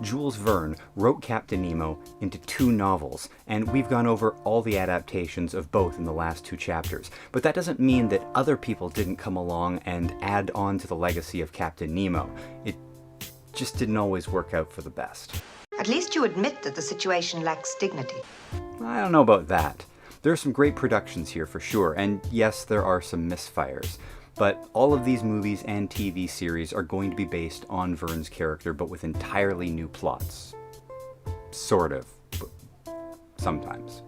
Jules Verne wrote Captain Nemo into 2 novels, and we've gone over all the adaptations of both in the last 2 chapters. But that doesn't mean that other people didn't come along and add on to the legacy of Captain Nemo. It just didn't always work out for the best. At least you admit that the situation lacks dignity. I don't know about that. There are some great productions here for sure, and yes, there are some misfires. But all of these movies and TV series are going to be based on Verne's character, but with entirely new plots. Sort of, but sometimes.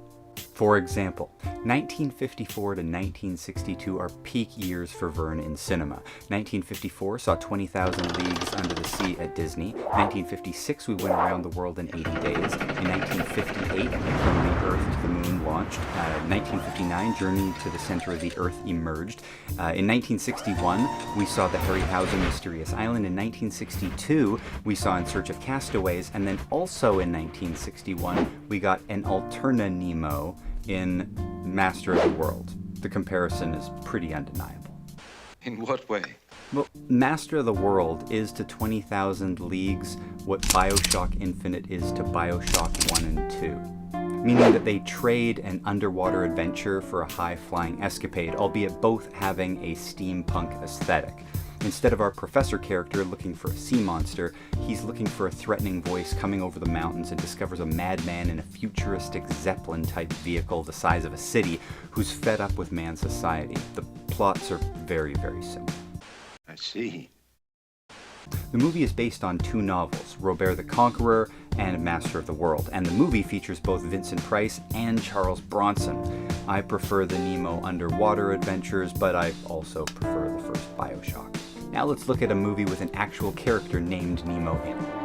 For example, 1954 to 1962 are peak years for Verne in cinema. 1954 saw 20,000 Leagues Under the Sea at Disney. 1956 we went around the world in 80 days. In 1958, From the Earth to the Moon launched. 1959, Journey to the Center of the Earth emerged. In 1961, we saw the Harryhausen Mysterious Island. In 1962, we saw In Search of Castaways. And then also in 1961, we got an Alterna Nemo in Master of the World. The comparison is pretty undeniable. In what way? Well, Master of the World is to 20,000 Leagues what BioShock Infinite is to BioShock 1 and 2. Meaning that they trade an underwater adventure for a high-flying escapade, albeit both having a steampunk aesthetic. Instead of our professor character looking for a sea monster, he's looking for a threatening voice coming over the mountains and discovers a madman in a futuristic Zeppelin-type vehicle the size of a city who's fed up with man's society. The plots are very, very similar. I see. The movie is based on 2 novels, Robert the Conqueror and Master of the World, and the movie features both Vincent Price and Charles Bronson. I prefer the Nemo underwater adventures, but I also prefer the first BioShock. Now let's look at a movie with an actual character named Nemo in it.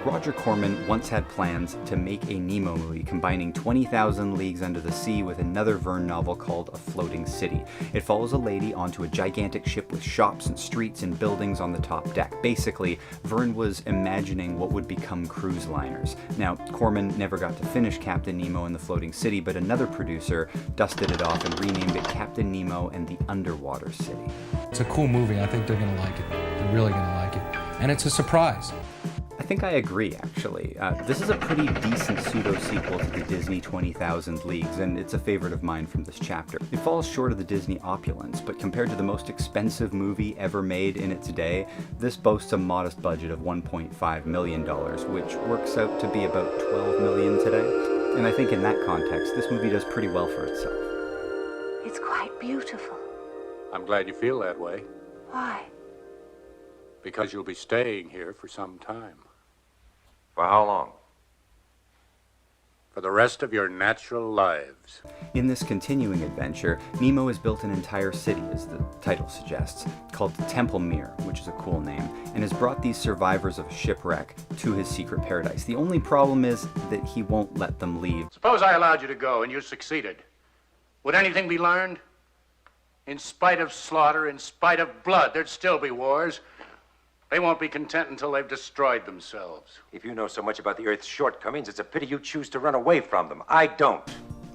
Roger Corman once had plans to make a Nemo movie combining 20,000 Leagues Under the Sea with another Verne novel called A Floating City. It follows a lady onto a gigantic ship with shops and streets and buildings on the top deck. Basically, Verne was imagining what would become cruise liners. Now, Corman never got to finish Captain Nemo and the Floating City, but another producer dusted it off and renamed it Captain Nemo and the Underwater City. It's a cool movie. I think they're going to like it. They're really going to like it. And it's a surprise. I think I agree, actually. This is a pretty decent pseudo-sequel to the Disney 20,000 Leagues, and it's a favorite of mine from this chapter. It falls short of the Disney opulence, but compared to the most expensive movie ever made in its day, this boasts a modest budget of $1.5 million, which works out to be about $12 million today. And I think in that context, this movie does pretty well for itself. It's quite beautiful. I'm glad you feel that way. Why? Because you'll be staying here for some time. For how long? For the rest of your natural lives. In this continuing adventure, Nemo has built an entire city, as the title suggests, called Templemere, which is a cool name, and has brought these survivors of a shipwreck to his secret paradise. The only problem is that he won't let them leave. Suppose I allowed you to go and you succeeded. Would anything be learned? In spite of slaughter, in spite of blood, there'd still be wars. They won't be content until they've destroyed themselves. If you know so much about the Earth's shortcomings, it's a pity you choose to run away from them. I don't.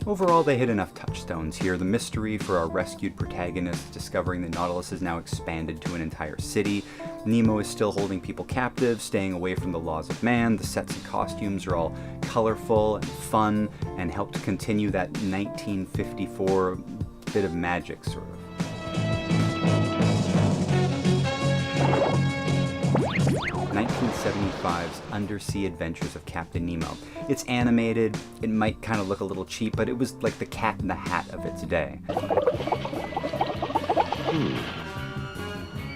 Overall, they hit enough touchstones here. The mystery for our rescued protagonist discovering the Nautilus is now expanded to an entire city. Nemo is still holding people captive, staying away from the laws of man. The sets and costumes are all colorful and fun and help to continue that 1954 bit of magic, sort of. 1975's Undersea Adventures of Captain Nemo. It's animated, it might kind of look a little cheap, but it was like the Cat in the Hat of its day.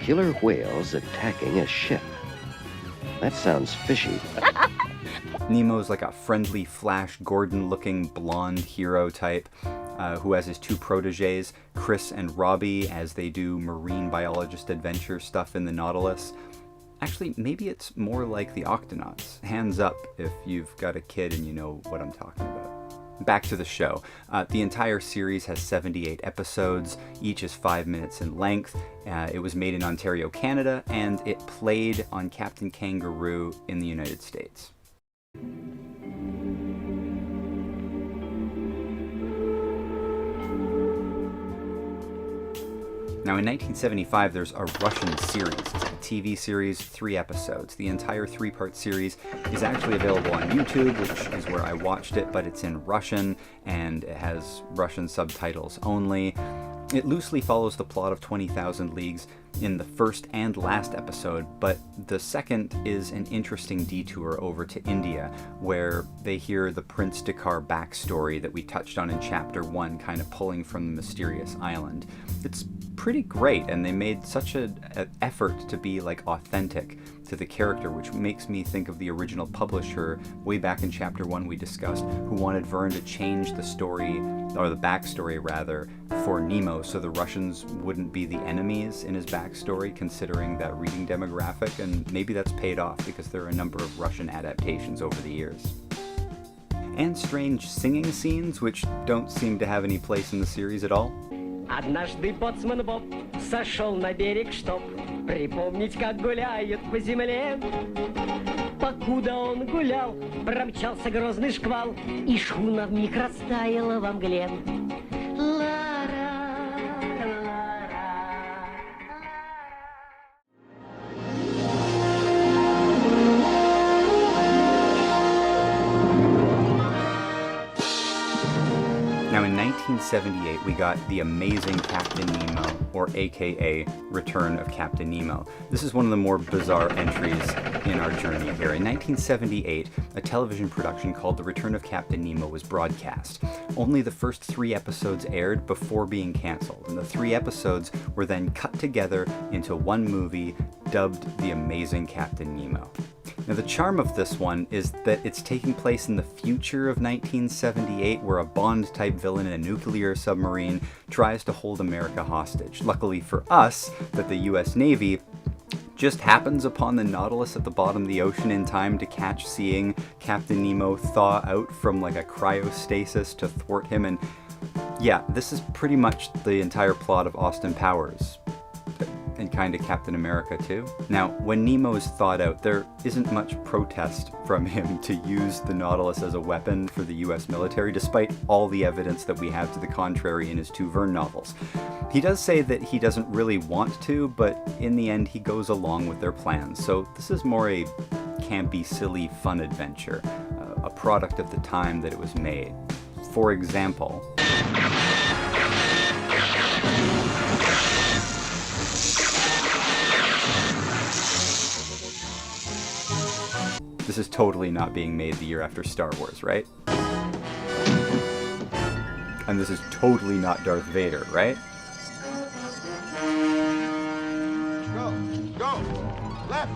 Killer whales attacking a ship. That sounds fishy. Nemo's like a friendly Flash Gordon-looking blonde hero type who has his 2 protégés, Chris and Robbie, as they do marine biologist adventure stuff in the Nautilus. Actually, maybe it's more like the Octonauts. Hands up if you've got a kid and you know what I'm talking about. Back to the show. The entire series has 78 episodes. Each is 5 minutes in length. It was made in Ontario, Canada, and it played on Captain Kangaroo in the United States. Now in 1975, there's a Russian series. It's a TV series, 3 episodes. The entire 3-part series is actually available on YouTube, which is where I watched it, but it's in Russian, and it has Russian subtitles only. It loosely follows the plot of 20,000 Leagues in the first and last episode, but the second is an interesting detour over to India, where they hear the Prince Dakar backstory that we touched on in Chapter 1, kind of pulling from the mysterious island. It's pretty great, and they made such an effort to be like authentic to the character, which makes me think of the original publisher way back in Chapter 1 we discussed, who wanted Verne to change the story, or the backstory rather, for Nemo so the Russians wouldn't be the enemies in his backstory, considering that reading demographic, and maybe that's paid off because there are a number of Russian adaptations over the years. And strange singing scenes, which don't seem to have any place in the series at all. Однажды боцман Боб сошел на берег, чтоб припомнить, как гуляют по земле. Покуда он гулял, промчался грозный шквал, и шхуна вмиг растаяла во мгле. Now in 1978, we got The Amazing Captain Nemo, or aka Return of Captain Nemo. This is one of the more bizarre entries in our journey here. In 1978, a television production called The Return of Captain Nemo was broadcast. Only the first 3 episodes aired before being cancelled, and the 3 episodes were then cut together into one movie dubbed The Amazing Captain Nemo. Now, the charm of this one is that it's taking place in the future of 1978, where a Bond-type villain in a nuclear submarine tries to hold America hostage. Luckily for us, that the US Navy just happens upon the Nautilus at the bottom of the ocean in time to catch seeing Captain Nemo thaw out from like a cryostasis to thwart him. And yeah, this is pretty much the entire plot of Austin Powers. And kind of Captain America too. Now, when Nemo is thawed out, there isn't much protest from him to use the Nautilus as a weapon for the US military, despite all the evidence that we have to the contrary in his 2 Verne novels. He does say that he doesn't really want to, but in the end he goes along with their plans. So this is more a campy, silly, fun adventure, a product of the time that it was made. For example, this is totally not being made the year after Star Wars, right? And this is totally not Darth Vader, right? Go! Left!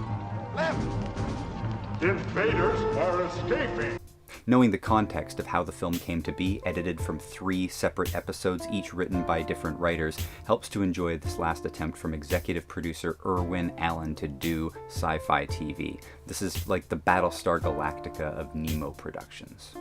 Invaders are escaping! Knowing the context of how the film came to be, edited from 3 separate episodes, each written by different writers, helps to enjoy this last attempt from executive producer Irwin Allen to do sci-fi TV. This is like the Battlestar Galactica of Nemo productions.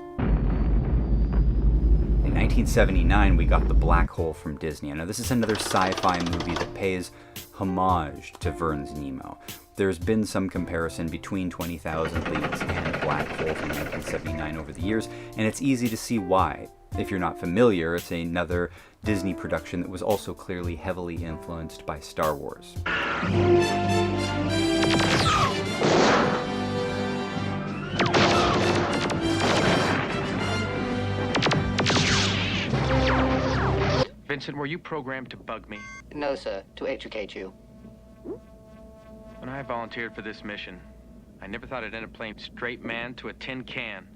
In 1979, we got The Black Hole from Disney. Now, this is another sci-fi movie that pays homage to Verne's Nemo. There's been some comparison between 20,000 Leagues and Black Hole from 1979 over the years, and it's easy to see why. If you're not familiar, it's another Disney production that was also clearly heavily influenced by Star Wars. Vincent, were you programmed to bug me? No, sir, to educate you. When I volunteered for this mission, I never thought I'd end up playing straight man to a tin can.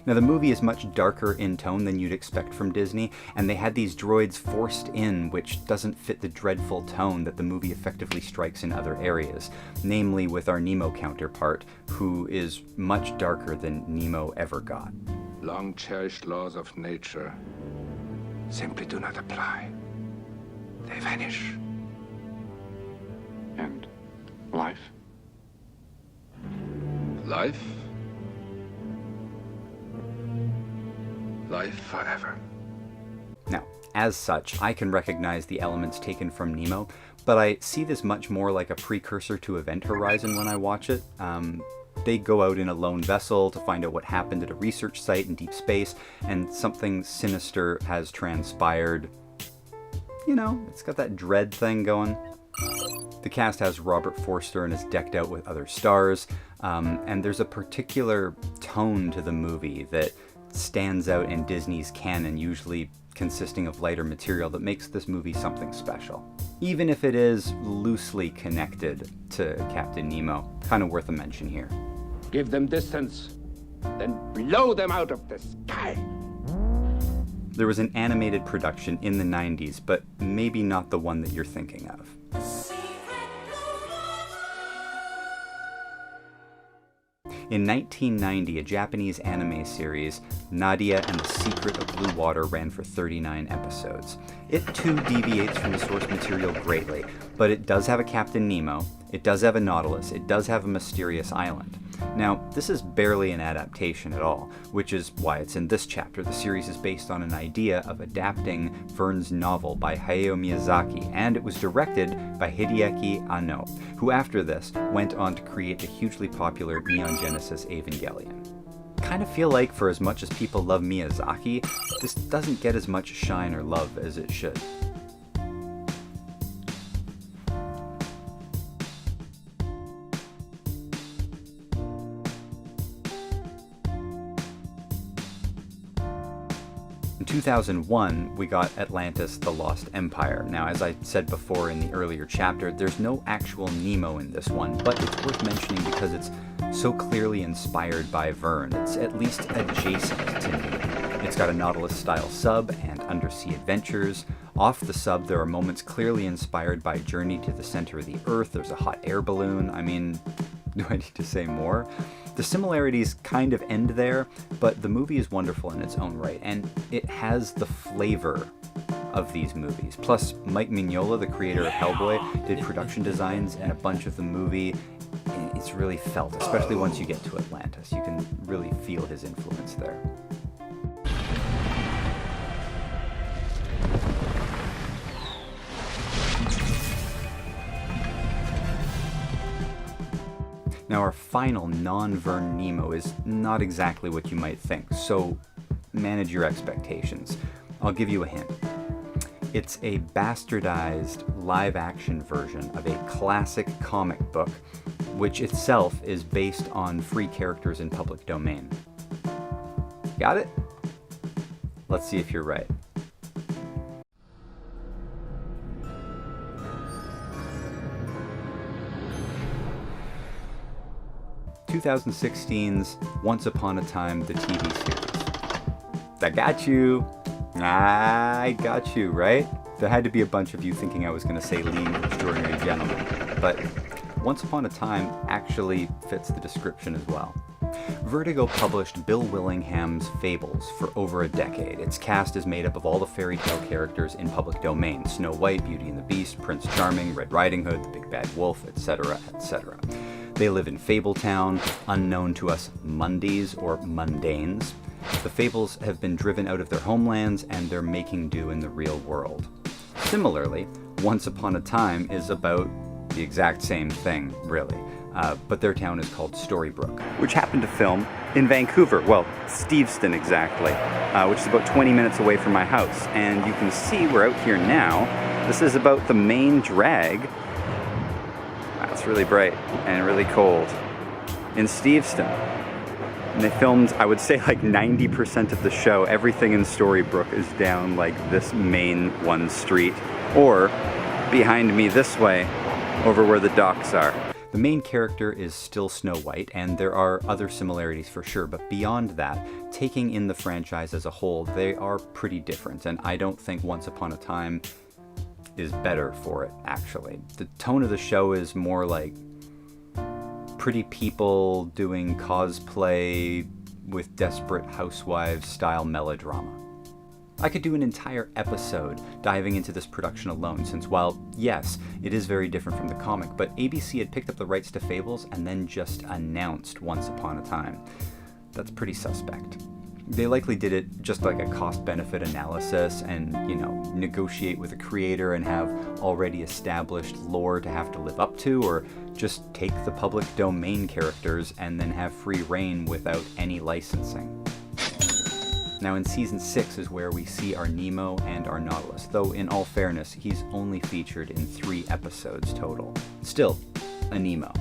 Now, the movie is much darker in tone than you'd expect from Disney, and they had these droids forced in, which doesn't fit the dreadful tone that the movie effectively strikes in other areas, namely with our Nemo counterpart, who is much darker than Nemo ever got. Long-cherished laws of nature simply do not apply. They vanish. And life? Life? Life forever. Now, as such, I can recognize the elements taken from Nemo, but I see this much more like a precursor to Event Horizon when I watch it. They go out in a lone vessel to find out what happened at a research site in deep space, and something sinister has transpired. You know, it's got that dread thing going. The cast has Robert Forster and is decked out with other stars, and there's a particular tone to the movie that stands out in Disney's canon, usually consisting of lighter material, that makes this movie something special. Even if it is loosely connected to Captain Nemo, kind of worth a mention here. Give them distance, then blow them out of the sky. There was an animated production in the 90s, but maybe not the one that you're thinking of. In 1990, a Japanese anime series, Nadia and the Secret of Blue Water, ran for 39 episodes. It too deviates from the source material greatly, but it does have a Captain Nemo, it does have a Nautilus, it does have a mysterious island. Now, this is barely an adaptation at all, which is why it's in this chapter. The series is based on an idea of adapting Verne's novel by Hayao Miyazaki, and it was directed by Hideaki Anno, who after this went on to create the hugely popular Neon Genesis Evangelion. Kind of feel like for as much as people love Miyazaki, this doesn't get as much shine or love as it should. In 2001, we got Atlantis: The Lost Empire. Now, as I said before in the earlier chapter, there's no actual Nemo in this one, but it's worth mentioning because it's so clearly inspired by Verne. It's at least adjacent to Nemo. It's got a Nautilus-style sub and undersea adventures. Off the sub, there are moments clearly inspired by Journey to the Center of the Earth. There's a hot air balloon. I mean, do I need to say more? The similarities kind of end there, but the movie is wonderful in its own right, and it has the flavor of these movies. Plus, Mike Mignola, the creator of Hellboy, did production designs in a bunch of the movie. It's really felt, especially once you get to Atlantis. You can really feel his influence there. Now, our final Non-Verne Nemo is not exactly what you might think, so manage your expectations. I'll give you a hint. It's a bastardized live-action version of a classic comic book, which itself is based on free characters in public domain. Got it? Let's see if you're right. (2016's) Once Upon a Time, the TV series. I got you. I got you, right? There had to be a bunch of you thinking I was going to say League of Extraordinary Gentlemen, but Once Upon a Time actually fits the description as well. Vertigo published Bill Willingham's Fables for over a decade. Its cast is made up of all the fairy tale characters in public domain: Snow White, Beauty and the Beast, Prince Charming, Red Riding Hood, the Big Bad Wolf, etc., etc. They live in Fabletown, unknown to us Mundies or Mundanes. The Fables have been driven out of their homelands and they're making do in the real world. Similarly, Once Upon a Time is about the exact same thing, really. But their town is called Storybrooke, which happened to film in Vancouver, well, Steveston exactly, which is about 20 minutes away from my house. And you can see we're out here now. This is about the main drag. Wow, it's really bright and really cold in Steveston. And they filmed, I would say, like 90% of the show. Everything in Storybrooke is down like this main one street, or behind me this way, over where the docks are. The main character is still Snow White, and there are other similarities for sure, but beyond that, taking in the franchise as a whole, they are pretty different, and I don't think Once Upon a Time is better for it, actually. The tone of the show is more like pretty people doing cosplay with desperate housewives style melodrama. I could do an entire episode diving into this production alone, since while, yes, it is very different from the comic, but ABC had picked up the rights to Fables and then just announced Once Upon a Time. That's pretty suspect. They likely did it just like a cost-benefit analysis and, negotiate with a creator and have already established lore to have to live up to, or just take the public domain characters and then have free reign without any licensing. Now in season 6 is where we see our Nemo and our Nautilus, though in all fairness, he's only featured in 3 episodes total. Still, a Nemo.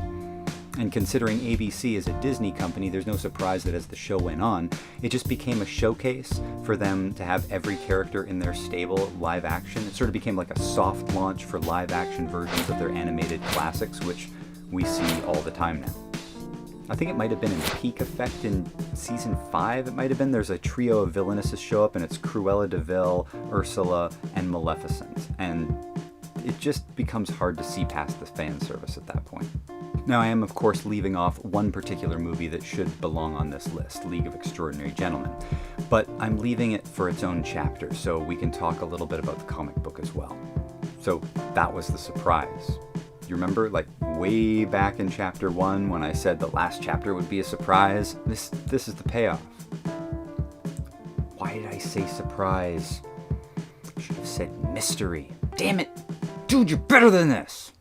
And considering ABC is a Disney company, there's no surprise that as the show went on, it just became a showcase for them to have every character in their stable live action. It sort of became like a soft launch for live action versions of their animated classics, which we see all the time now. I think it might have been in peak effect in season 5, it might have been. There's a trio of villainesses show up, and it's Cruella de Vil, Ursula, and Maleficent. And it just becomes hard to see past the fan service at that point. Now, I am, of course, leaving off one particular movie that should belong on this list, League of Extraordinary Gentlemen. But I'm leaving it for its own chapter, so we can talk a little bit about the comic book as well. So that was the surprise. You remember, like, way back in chapter 1 when I said the last chapter would be a surprise? This is the payoff. Why did I say surprise? I should have said mystery. Damn it! Dude, you're better than this!